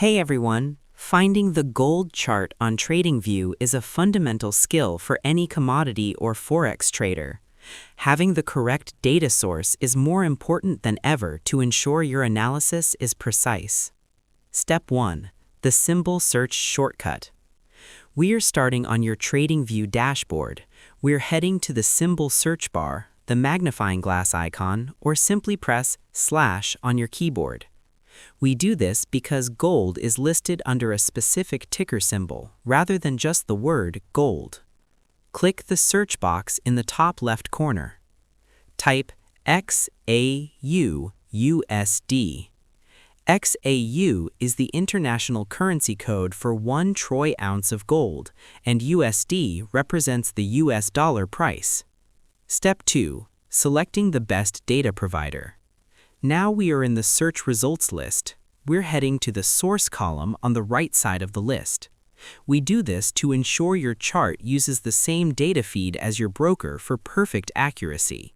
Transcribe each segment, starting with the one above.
Hey everyone! Finding the gold chart on Tradingview is a fundamental skill for any commodity or forex trader. Having the correct data source is more important than ever to ensure your analysis is precise. Step 1. The symbol search shortcut. We are starting on your Tradingview dashboard. We're heading to the symbol search bar, the magnifying glass icon, or simply press / on your keyboard. We do this because gold is listed under a specific ticker symbol rather than just the word gold. Click the search box in the top left corner. Type XAUUSD. XAU is the international currency code for 1 troy ounce of gold, and USD represents the US dollar price. Step 2. Selecting the best data provider. Now we are in the search results list. We're heading to the source column on the right side of the list. We do this to ensure your chart uses the same data feed as your broker for perfect accuracy.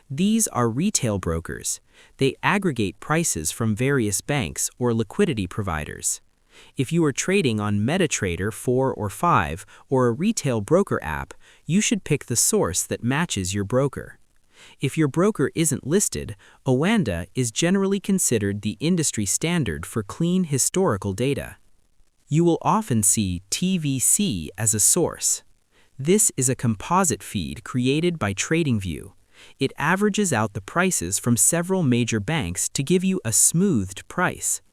These are retail brokers. They aggregate prices from various banks or liquidity providers. If you are trading on MetaTrader 4 or 5 or a retail broker app, you should pick the source that matches your broker. If your broker isn't listed, Oanda is generally considered the industry standard for clean historical data. You will often see TVC as a source. This is a composite feed created by Tradingview. It averages out the prices from several major banks to give you a smoothed price.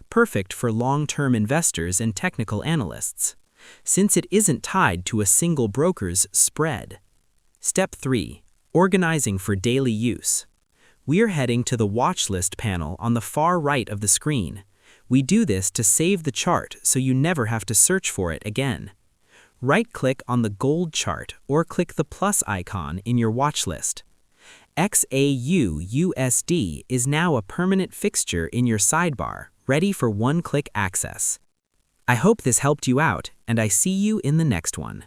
Perfect for long-term investors and technical analysts, since it isn't tied to a single broker's spread. Step 3. Organizing for daily use. We're heading to the watch list panel on the far right of the screen. We do this to save the chart so you never have to search for it again. Right-click on the gold chart or click the plus icon in your watch list. XAUUSD is now a permanent fixture in your sidebar, ready for one-click access. I hope this helped you out, and I see you in the next one.